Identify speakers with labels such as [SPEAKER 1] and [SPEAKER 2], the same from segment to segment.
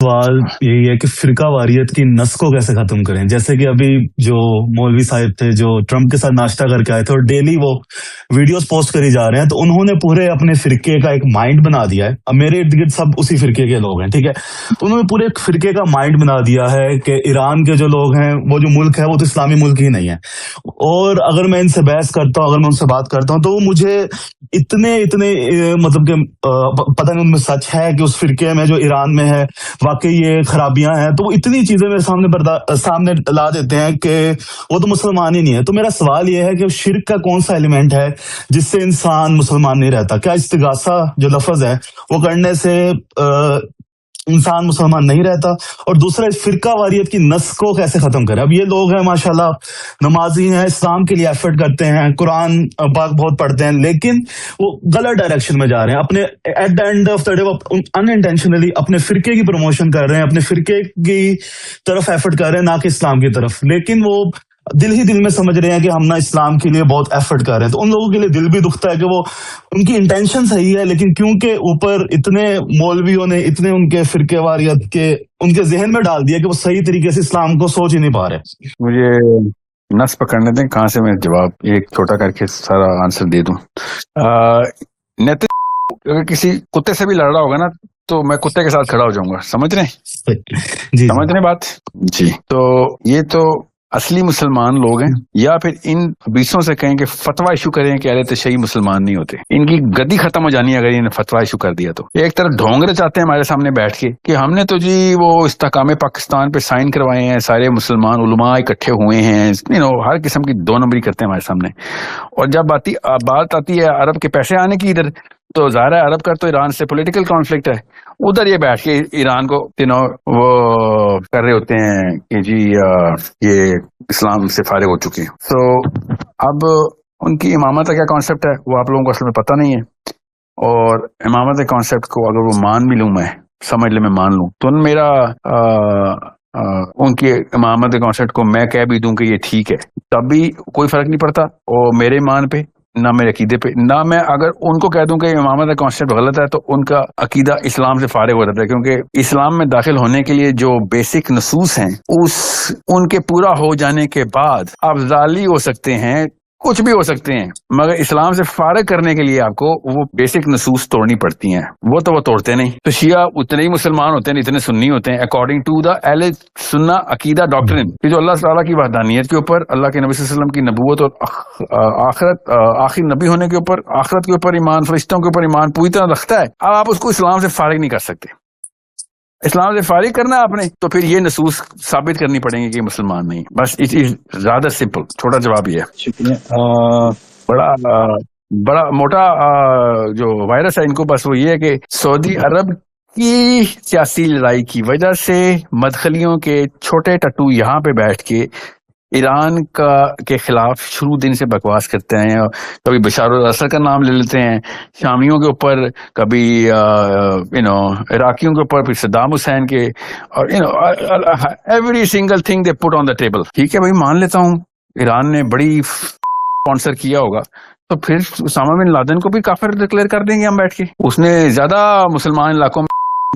[SPEAKER 1] सवाल यही है कि फिरका वारियत की नस को कैसे खत्म करें। जैसे कि अभी जो मौलवी साहब थे जो ट्रम्प के साथ नाश्ता करके आए थे और डेली वो वीडियोस पोस्ट करी जा रहे हैं, तो उन्होंने पूरे अपने फिरके का एक माइंड बना दिया है। अब मेरे इर्द गिर्द सब उसी फिरके के लोग हैं, ठीक है। तो उन्होंने पूरे एक फिरके का माइंड बना दिया है कि ईरान के जो लोग हैं, वो जो मुल्क है वो तो इस्लामी मुल्क ही नहीं है। और अगर मैं इनसे बहस करता हूँ, अगर मैं उनसे बात करता हूँ, तो वो मुझे इतने इतने मतलब कि पता नहीं उनमें सच है कि उस फिरके में जो ईरान में है वाकई ये खराबियां हैं, तो वो इतनी चीजें मेरे सामने ला देते हैं कि वो तो मुसलमान ही नहीं है। तो मेरा सवाल ये है कि शिर्क का कौन सा एलिमेंट है जिससे इंसान मुसलमान नहीं रहता? क्या इस्तिगासा जो लफ्ज है वो करने से इंसान मुसलमान नहीं रहता? और दूसरा, इस फिरका वारियत की नस को कैसे खत्म करें? अब ये लोग हैं माशाल्लाह, नमाजी हैं, इस्लाम के लिए एफर्ट करते हैं, कुरान पाक बहुत पढ़ते हैं, लेकिन वो गलत डायरेक्शन में जा रहे हैं। अपने at the end of the day वो अनइंटेंशनली अपने फिरके की प्रमोशन कर रहे हैं, अपने फिरके की तरफ एफर्ट कर रहे हैं, ना कि इस्लाम की तरफ। लेकिन वो दिल ही दिल में समझ रहे हैं कि हम ना इस्लाम के लिए बहुत एफर्ट कर रहे हैं। तो उन लोगों के लिए दिल भी दुखता है कि वो, उनकी इंटेंशन सही है, लेकिन क्योंकि ऊपर इतने मौलवियों ने इतने उनके फिरके वारियत के उनके जहन में डाल दिया कि वो सही तरीके से इस्लाम को सोच ही नहीं पा रहे।
[SPEAKER 2] मुझे नस पकड़ने दें, कहाँ से मैं जवाब एक छोटा करके सारा आंसर दे दूं। नैतिक अगर किसी कुत्ते से भी लड़ रहा होगा ना, तो मैं कुत्ते के साथ खड़ा हो जाऊंगा। समझ रहे हैं?
[SPEAKER 1] जी
[SPEAKER 2] समझ रहे बात जी। तो ये तो असली मुसलमान लोग हैं, या फिर इन 20 से कहें कि फतवा इशू करें कि अरे तशय्युई मुसलमान नहीं होते। इनकी गद्दी खत्म हो जानी है अगर इन्हें फतवा इशू कर दिया। तो एक तरफ ढोंगरे चाहते हैं हमारे सामने बैठ के कि हमने तो जी वो इस्तेकाम पाकिस्तान पे साइन करवाए हैं, सारे मुसलमान उलमा इकट्ठे हुए हैं, हर किस्म की 2 नंबरी करते हैं हमारे सामने। और जब बात आती है अरब के पैसे आने की इधर, तो ज़ाहिर है अरब का तो ईरान से पॉलिटिकल कॉन्फ्लिक्ट है। उधर ये बैठ के ईरान को वो कर रहे होते हैं कि जी ये इस्लाम से फारिग हो चुके हैं। तो अब उनकी इमामत का क्या कॉन्सेप्ट है वो आप लोगों को असल में पता नहीं है। और इमामत के कॉन्सेप्ट को अगर वो मान भी लूँ, मैं समझ ले, मैं मान लूँ, तो मेरा उनकी इमामत के कॉन्सेप्ट को मैं कह भी दूं कि ये ठीक है, तब भी कोई फर्क नहीं पड़ता। और मेरे ईमान पे ना मेरे अकीदे पे, ना मैं अगर उनको कह दूं कि इमामत का कॉन्सेप्ट गलत है, तो उनका अकीदा इस्लाम से फारिग हो जाता है। क्योंकि इस्लाम में दाखिल होने के लिए जो बेसिक नसूस हैं, उनके पूरा हो जाने के बाद आप जाली हो सकते हैं, कुछ भी हो सकते हैं, मगर इस्लाम से फारिग करने के लिए आपको वो बेसिक नसूस तोड़नी पड़ती हैं। वो तो वो तोड़ते नहीं। तो शिया उतने ही मुसलमान होते हैं, इतने सुन्नी होते हैं, अकॉर्डिंग टू द अहले सुन्ना अकीदा डॉक्ट्रिन, कि जो अल्लाह ताला की वहदानियत के ऊपर, अल्लाह के नबी सल्लल्लाहु अलैहि वसल्लम की नबूवत और आखिरत, आखिर नबी होने के ऊपर, आखिरत के ऊपर ईमान, फरिश्तों के ऊपर ईमान पूरी तरह रखता है। अब आप उसको इस्लाम से फारिग नहीं कर सकते। इस्लाम से फारिग करना है आपने, तो फिर ये नसूस साबित करनी पड़ेंगे कि मुसलमान नहीं। बस इट इज ज्यादा सिंपल, छोटा जवाब ये है। शुक्रिया। बड़ा मोटा जो वायरस है इनको, बस वो ये है कि सऊदी अरब की सियासी लड़ाई की वजह से मदखलियों के छोटे टट्टू यहाँ पे बैठ के ईरान के खिलाफ शुरू दिन से बकवास करते हैं। कभी बशार अल असद का नाम ले लेते हैं शामियों के ऊपर, कभी इराकियों के ऊपर, फिर सद्दाम हुसैन के, और every single thing they put on the table. ठीक है भाई, मान लेता हूँ ईरान ने बड़ी स्पॉन्सर किया होगा, तो फिर उसामा बिन लादेन को भी काफिर डिक्लेयर कर देंगे हम बैठ के। उसने ज्यादा मुसलमान इलाकों में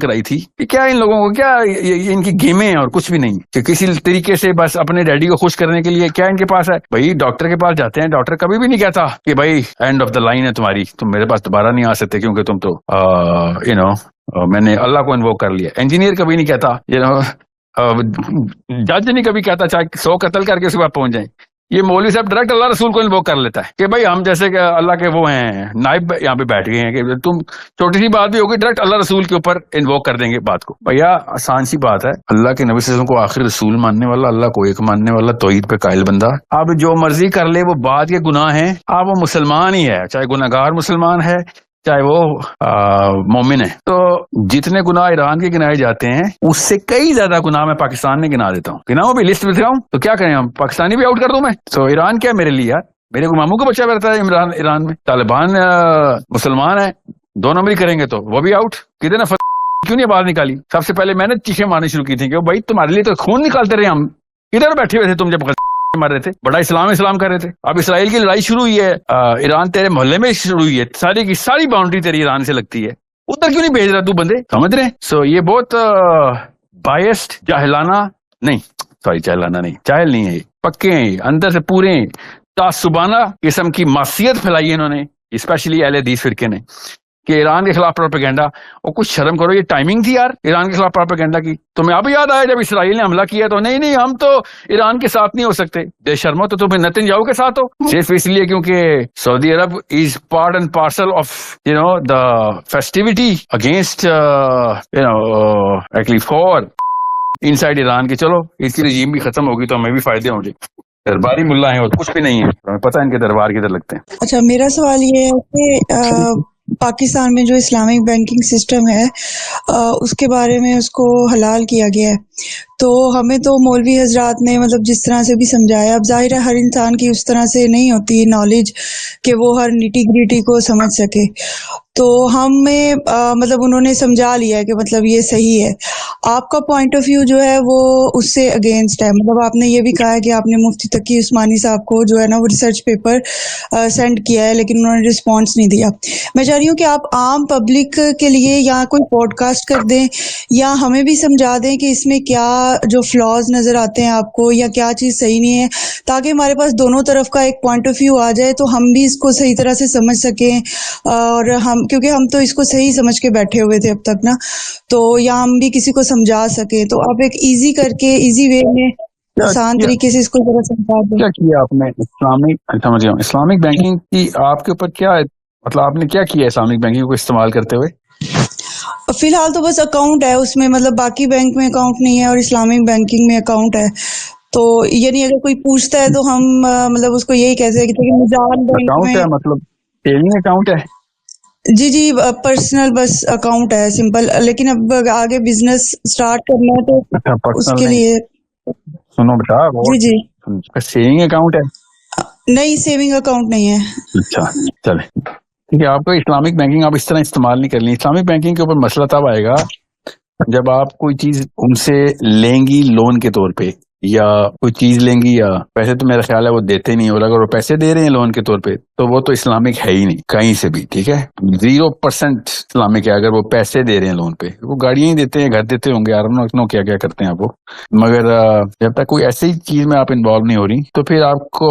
[SPEAKER 2] कराई थी। क्या इन लोगों को, क्या ये इनकी गेमें हैं और कुछ भी नहीं, कि किसी तरीके से बस अपने डैडी को खुश करने के लिए क्या इनके पास है। भाई डॉक्टर के पास जाते हैं, डॉक्टर कभी भी नहीं कहता कि भाई एंड ऑफ द लाइन है तुम्हारी, तुम मेरे पास दोबारा नहीं आ सकते क्योंकि तुम तो मैंने अल्लाह को इन्वोक कर लिया। इंजीनियर कभी नहीं कहता, जज नहीं कभी कहता, चाहे 100 कत्ल करके उसके बाद पहुंच जाए। ये मौलवी साहब डायरेक्ट अल्लाह रसूल को इन्वोक कर लेता है कि भाई हम जैसे कि अल्लाह के वो हैं नाइब यहाँ पे बैठ गए हैं कि तुम छोटी सी बात भी होगी डायरेक्ट अल्लाह रसूल के ऊपर इन्वोक कर देंगे बात को। भैया आसान सी बात है, अल्लाह के नबी सल्लल्लाहु अलैहि वसल्लम को आखिर रसूल मानने वाला, अल्लाह को एक मानने वाला, तौहीद पे कायल बंदा, अब जो मर्जी कर ले वो बात के गुनाह हैं। अब वो मुसलमान ही है, चाहे गुनाहगार मुसलमान है, चाहे वो मोमिन है। तो जितने गुनाह ईरान के गिनाए जाते हैं उससे कई ज्यादा गुनाह मैं पाकिस्तान में गिना देता हूँ। गिनाओ भी, लिस्ट में दिखाऊं तो क्या करें, हम पाकिस्तानी भी आउट कर दूं मैं? तो ईरान क्या मेरे लिए यार, मेरे को मामू का बच्चा रहता है ईरान में, तालिबान मुसलमान है, 2 नंबरी करेंगे तो वो भी आउट। किधर ने क्यों नहीं बात निकाली? सबसे पहले मैंने चीखें मारनी शुरू की थी कि भाई तुम्हारे लिए तो खून निकालते रहे हम, इधर बैठे हुए थे तुम जब मर रहे थे, बड़ा इस्लाम कर रहे थे। अब इसराइल की लड़ाई शुरू हुई है, ईरान तेरे मोहल्ले में शुरू हुई है, सारी की सारी बाउंड्री तेरी ईरान से लगती है, उधर क्यों नहीं भेज रहा तू बंदे? समझ रहे? सो ये बहुत बायस्ड, जाहिलाना नहीं, सॉरी जाहिलाना नहीं, जाहिल नहीं है, पक्के हैं ये, अंदर से पूरे तासुबाना किस्म की मासियत फैलाई है इन्होंने, स्पेशली अहले हदीस फिरके ने, कि ईरान के खिलाफ प्रोपेगेंडा। और कुछ शर्म करो, ये टाइमिंग थी यार ईरान के खिलाफ प्रोपेगेंडा की। तुम्हें अब याद आया जब इसराइल ने हमला किया तो नहीं नहीं हम तो ईरान के साथ नहीं हो सकते। बेशर्मो, तो तुम्हें नेतन्याहू के साथ हो, सिर्फ इसलिए क्योंकि Saudi Arab is part and parcel of the festivity against actually for inside Iran की। चलो इसकी रजीम भी खत्म होगी तो हमें भी फायदे होंगे। दरबारी मुल्ला है और कुछ भी नहीं है, हमें पता है इनके दरबार किधर लगते हैं।
[SPEAKER 3] अच्छा, मेरा सवाल ये है कि पाकिस्तान में जो इस्लामिक बैंकिंग सिस्टम है उसके बारे में उसको हलाल किया गया है, तो हमें तो मौलवी हजरात ने मतलब जिस तरह से भी समझाया, अब जाहिर है हर इंसान की उस तरह से नहीं होती नॉलेज कि वो हर निटी ग्रिटी को समझ सके, तो हमें मतलब उन्होंने समझा लिया है कि मतलब ये सही है। आपका पॉइंट ऑफ व्यू जो है वो उससे अगेंस्ट है, मतलब आपने ये भी कहा है कि आपने मुफ्ती तकी उस्मानी साहब को जो है ना वो रिसर्च पेपर सेंड किया है लेकिन उन्होंने रिस्पांस नहीं दिया। मैं चाह रही हूँ कि आप आम पब्लिक के लिए या कोई पॉडकास्ट कर दें या हमें भी समझा दें कि इसमें क्या जो फ्लॉज नजर आते हैं आपको या क्या चीज़ सही नहीं है, ताकि हमारे पास दोनों तरफ का एक पॉइंट ऑफ व्यू आ जाए तो हम भी इसको सही तरह से समझ सकें। और हम क्योंकि हम तो इसको सही समझ के बैठे हुए थे अब तक ना, तो या हम भी किसी को समझा सके, तो आप एक इजी करके इजी वे में आसान तरीके से इसको जरा समझा दें।
[SPEAKER 2] क्या किया आपने इस्लामिक, समझ गया, इस्लामिक बैंकिंग की आपके ऊपर क्या है, मतलब आपने क्या किया इस्लामिक बैंकिंग को इस्तेमाल करते हुए?
[SPEAKER 3] फिलहाल तो बस अकाउंट है उसमें, मतलब बाकी बैंक में अकाउंट नहीं है और इस्लामिक बैंकिंग में अकाउंट है। तो यानी अगर कोई पूछता है तो हम मतलब उसको यही कहते हैं कि मिजान बैंक
[SPEAKER 2] अकाउंट
[SPEAKER 3] में
[SPEAKER 2] है, मतलब सेविंग अकाउंट है?
[SPEAKER 3] जी जी पर्सनल बस अकाउंट है सिंपल, लेकिन अब आगे बिजनेस स्टार्ट करना है तो
[SPEAKER 2] अच्छा, पर्सनल
[SPEAKER 3] उसके
[SPEAKER 2] नहीं,
[SPEAKER 3] लिए
[SPEAKER 2] सुनो बेटा,
[SPEAKER 3] जी जी
[SPEAKER 2] सेविंग अकाउंट है?
[SPEAKER 3] नहीं, सेविंग अकाउंट नहीं है।
[SPEAKER 2] अच्छा चले ठीक है, आपको इस्लामिक बैंकिंग आप इस तरह इस्तेमाल नहीं करनी। इस्लामिक बैंकिंग के ऊपर मसला तब आएगा जब आप कोई चीज उनसे लेंगी लोन के तौर पे, या कोई चीज लेंगी, या पैसे तो मेरा ख्याल है वो देते नहीं, और अगर वो पैसे दे रहे हैं लोन के तौर पे तो वो तो इस्लामिक है ही नहीं कहीं से भी, ठीक है, 0% इस्लामिक है। अगर वो पैसे दे रहे हैं लोन पे, वो गाड़ियां ही देते हैं, घर देते होंगे, यार नो क्या क्या करते हैं वो, मगर जब तक कोई ऐसी चीज में आप इन्वॉल्व नहीं हो रही तो फिर आपको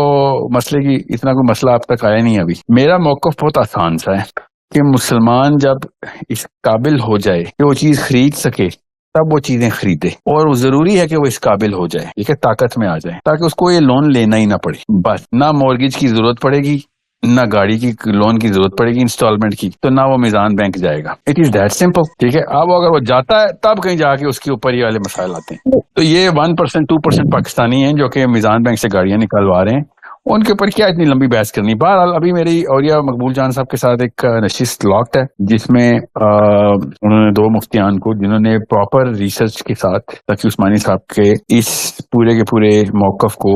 [SPEAKER 2] मसले की इतना कोई मसला आप तक आया नहीं अभी। मेरा मौकफ बहुत आसान सा है कि मुसलमान जब इस काबिल हो जाए कि वो चीज खरीद सके तब वो चीजें खरीदे, और वो जरूरी है कि वो इस काबिल हो जाए, ठीक है, ताकत में आ जाए, ताकि उसको ये लोन लेना ही ना पड़े। बस ना मॉर्गेज की जरूरत पड़ेगी, ना गाड़ी की लोन की जरूरत पड़ेगी इंस्टॉलमेंट की, तो ना वो मिजान बैंक जाएगा। इट इज दैट सिंपल, ठीक है। अब अगर वो जाता है तब कहीं जाके उसके ऊपर ये वाले मसाइल आते हैं। तो ये 1% 2% पाकिस्तानी हैं जो कि मिजान बैंक से गाड़ियां निकलवा रहे हैं, उनके ऊपर क्या इतनी लंबी बहस करनी। बहरहाल अभी मेरी और या मकबूल जान साहब के साथ एक नशिस्त लॉक्ड है जिसमें उन्होंने 2 मुफ्तियान को, जिन्होंने प्रॉपर रिसर्च के साथ तकी उस्मानी साहब के इस पूरे के पूरे मौकफ को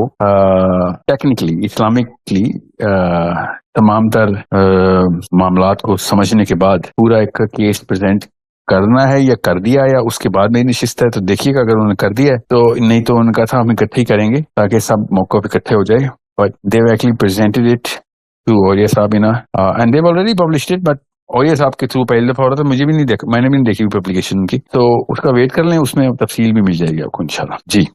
[SPEAKER 2] टेक्निकली इस्लामिकली तमाम तर मामलात को समझने के बाद पूरा एक केस प्रेजेंट करना है या कर दिया, या उसके बाद में नशिस्त है तो देखिएगा, अगर उन्होंने कर दिया है तो, नहीं तो उन्होंने कहा था हम इकट्ठे ही करेंगे ताकि सब मौकफ इकट्ठे हो जाए। But they've actually presented it to Aulia Sabina and they've already published it, but Aulia साहब के थ्रू पहली दफा हो रहा था, मुझे भी नहीं देखा, मैंने भी नहीं देखी पब्लिकेशन की, तो उसका वेट कर लें, उसमें तफसील भी मिल जाएगी आपको इंशाल्लाह। जी।